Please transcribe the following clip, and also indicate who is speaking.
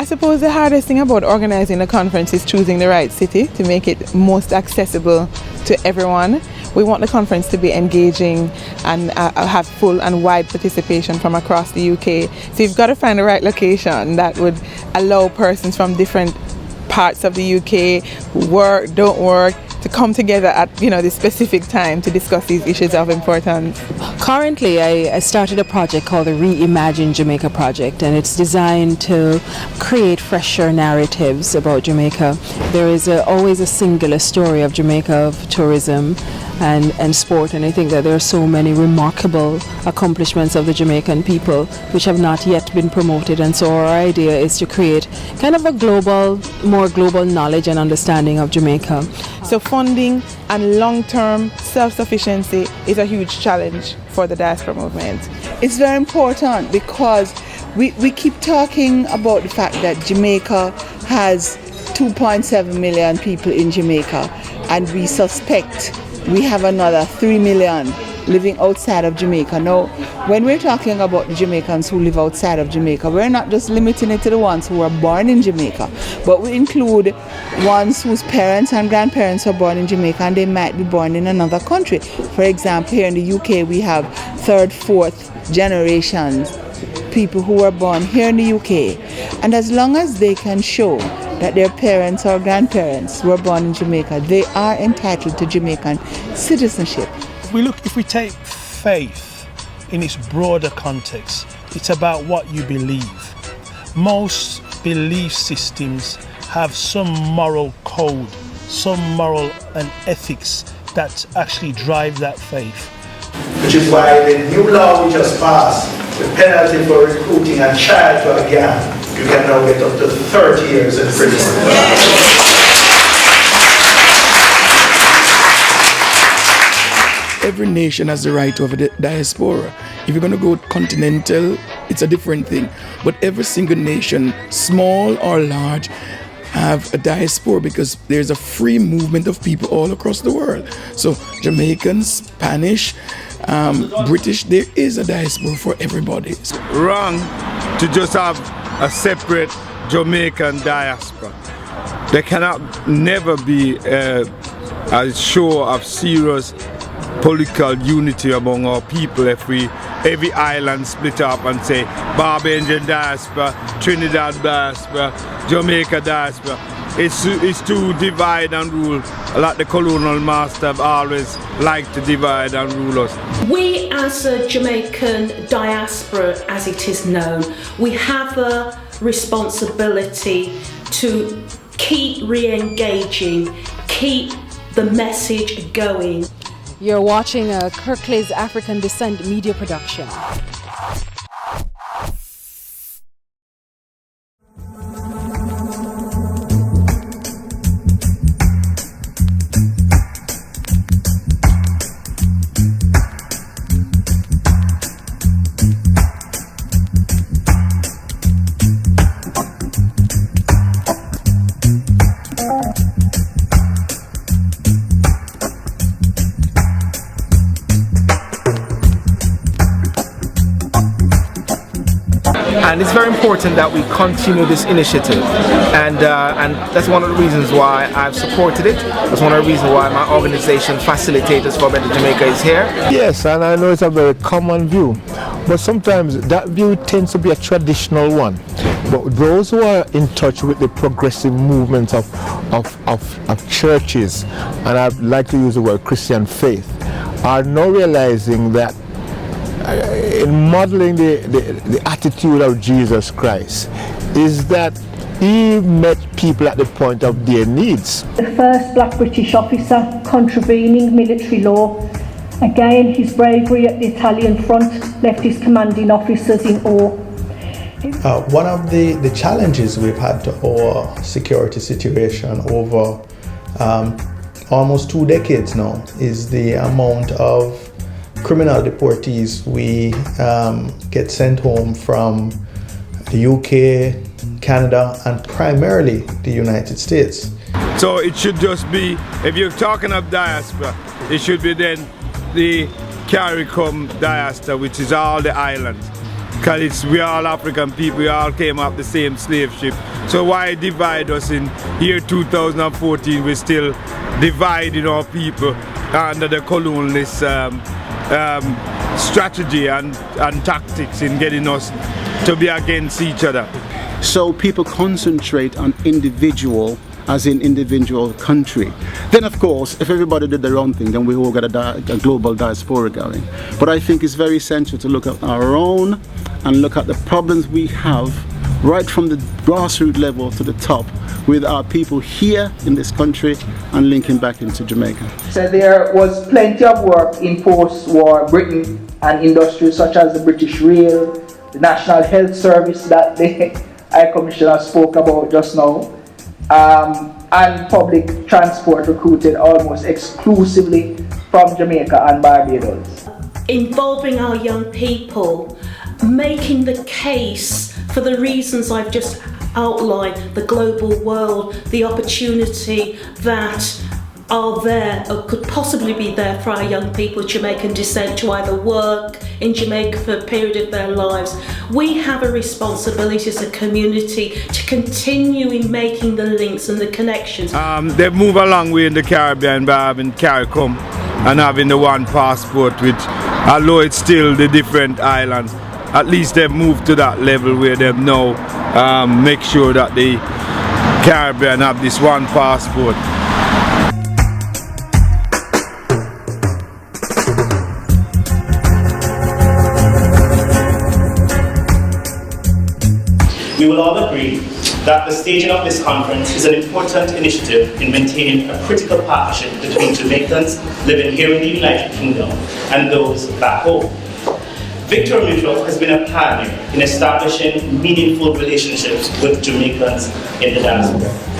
Speaker 1: I suppose the hardest thing about organizing a conference is choosing the right city to make it most accessible to everyone. We want the conference to be engaging and have full and wide participation from across the UK. So you've got to find the right location that would allow persons from different parts of the UK who work, don't work, to come together at this specific time to discuss these issues of importance.
Speaker 2: Currently, I started a project called the Reimagine Jamaica Project, and it's designed to create fresher narratives about Jamaica. There is always a singular story of Jamaica, of tourism and sport, and I think that there are so many remarkable accomplishments of the Jamaican people which have not yet been promoted, and so our idea is to create kind of a more global knowledge and understanding of Jamaica.
Speaker 1: So funding and long-term self-sufficiency is a huge challenge for the diaspora movement.
Speaker 3: It's very important because we keep talking about the fact that Jamaica has 2.7 million people in Jamaica, and we suspect we have another 3 million living outside of Jamaica. Now, when we're talking about the Jamaicans who live outside of Jamaica, we're not just limiting it to the ones who are born in Jamaica, but we include ones whose parents and grandparents were born in Jamaica and they might be born in another country. For example, here in the UK, we have third, fourth generations, people who were born here in the UK. And as long as they can show that their parents or grandparents were born in Jamaica, they are entitled to Jamaican citizenship.
Speaker 4: If we take faith in its broader context, it's about what you believe. Most belief systems have some moral code, some moral and ethics that actually drive that faith.
Speaker 5: Which is why the new law we just passed, the penalty for recruiting a child to a gang, you can now get up to 30 years in prison.
Speaker 6: Every nation has the right to have a diaspora. If you're going to go continental, it's a different thing. But every single nation, small or large, have a diaspora because there's a free movement of people all across the world. So Jamaicans, Spanish, British, there is a diaspora for everybody.
Speaker 7: Wrong to just have a separate Jamaican diaspora. There cannot never be a show of serious political unity among our people if every island split up and say Barbadian diaspora, Trinidad diaspora, Jamaica diaspora. It's to divide and rule, like the colonial master have always liked to divide and rule us.
Speaker 8: We as a Jamaican diaspora, as it is known, we have a responsibility to keep re-engaging, keep the message going.
Speaker 2: You're watching a Kirklees African Descent media production.
Speaker 9: And it's very important that we continue this initiative, and that's one of the reasons why I've supported it. That's one of the reasons why my organization, Facilitators for Better Jamaica, is here.
Speaker 10: Yes, and I know it's a very common view, but sometimes that view tends to be a traditional one. But those who are in touch with the progressive movements of churches, and I'd like to use the word Christian faith, are now realizing that in modeling the attitude of Jesus Christ is that he met people at the point of their needs.
Speaker 11: The first black British officer contravening military law. Again, his bravery at the Italian front left his commanding officers in awe.
Speaker 5: One of the challenges we've had to our security situation over almost 2 decades now is the amount of criminal deportees we get sent home from the UK, Canada, and primarily the United States.
Speaker 7: So it should just be, if you're talking of diaspora, it should be then the CARICOM diaspora, which is all the islands. because we are all African people, we all came off the same slave ship. So why divide us in year 2014? We're still dividing our people under the colonialist strategy and tactics in getting us to be against each other.
Speaker 12: So people concentrate on individual, as in individual country. Then of course, if everybody did their own thing, then we all got a global diaspora going. But I think it's very essential to look at our own and look at the problems we have right from the grassroots level to the top with our people here in this country and linking back into Jamaica.
Speaker 13: So there was plenty of work in post-war Britain and industries such as the British Rail, the National Health Service that the High Commissioner spoke about just now, and public transport recruited almost exclusively from Jamaica and Barbados.
Speaker 8: Involving our young people, making the case for the reasons I've just outlined, the global world, the opportunity that are there or could possibly be there for our young people of Jamaican descent to either work in Jamaica for a period of their lives. We have a responsibility as a community to continue in making the links and the connections.
Speaker 7: They've moved a long way in the Caribbean by having CARICOM and having the one passport, which, although it's still the different islands, at least they've moved to that level where they now make sure that the Caribbean have this one passport.
Speaker 14: We will all agree that the staging of this conference is an important initiative in maintaining a critical partnership between Jamaicans living here in the United Kingdom and those back home. Victor Mutual has been a pioneer in establishing meaningful relationships with Jamaicans in the diaspora.